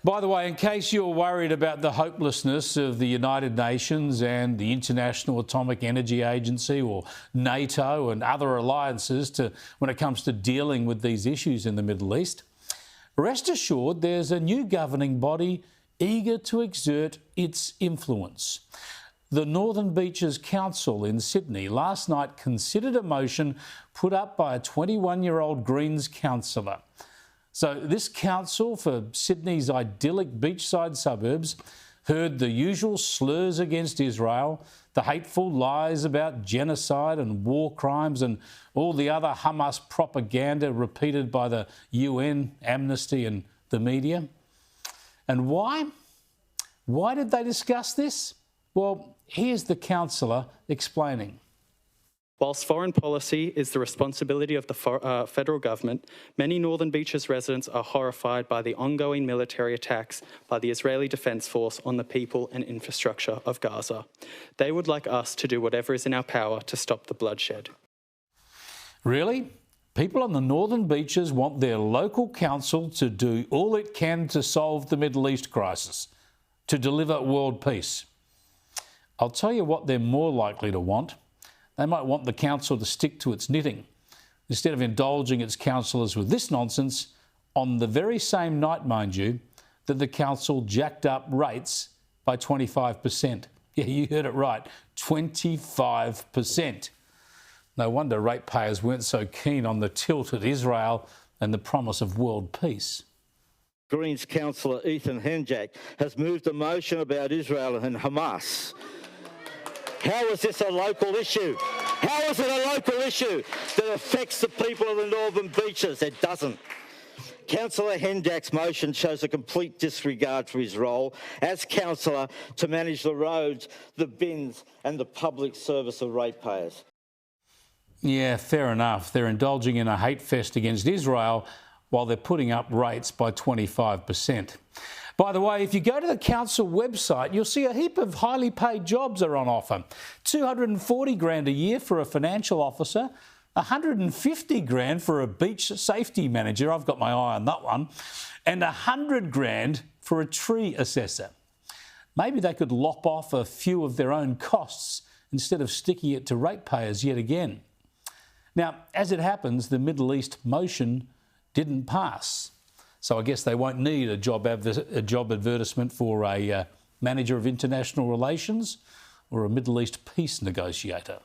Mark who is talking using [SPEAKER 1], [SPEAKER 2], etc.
[SPEAKER 1] By the way, in case you're worried about the hopelessness of the United Nations and the International Atomic Energy Agency or NATO and other alliances when it comes to dealing with these issues in the Middle East, rest assured there's a new governing body eager to exert its influence. The Northern Beaches Council in Sydney last night considered a motion put up by a 21-year-old Greens councillor. So this council for Sydney's idyllic beachside suburbs heard the usual slurs against Israel, the hateful lies about genocide and war crimes and all the other Hamas propaganda repeated by the UN, Amnesty and the media. And why? Why did they discuss this? Well, here's the councillor explaining.
[SPEAKER 2] Whilst foreign policy is the responsibility of the federal government, many Northern Beaches residents are horrified by the ongoing military attacks by the Israeli Defence Force on the people and infrastructure of Gaza. They would like us to do whatever is in our power to stop the bloodshed.
[SPEAKER 1] Really? People on the Northern Beaches want their local council to do all it can to solve the Middle East crisis, to deliver world peace. I'll tell you what they're more likely to want. They might want the council to stick to its knitting instead of indulging its councillors with this nonsense on the very same night, mind you, that the council jacked up rates by 25%. Yeah, you heard it right, 25%. No wonder ratepayers weren't so keen on the tilt at Israel and the promise of world peace.
[SPEAKER 3] Greens councillor Ethan Henjack has moved a motion about Israel and Hamas. How is this a local issue? How is it a local issue that affects the people of the Northern Beaches? It doesn't. Councillor Henjack's motion shows a complete disregard for his role as councillor to manage the roads, the bins and the public service of ratepayers.
[SPEAKER 1] Yeah, fair enough. They're indulging in a hate fest against Israel while they're putting up rates by 25%. By the way, if you go to the council website, you'll see a heap of highly paid jobs are on offer. 240 grand a year for a financial officer, 150 grand for a beach safety manager, I've got my eye on that one, and 100 grand for a tree assessor. Maybe they could lop off a few of their own costs instead of sticking it to ratepayers yet again. Now, as it happens, the Middle East motion didn't pass. So I guess they won't need a job advertisement for a manager of international relations or a Middle East peace negotiator.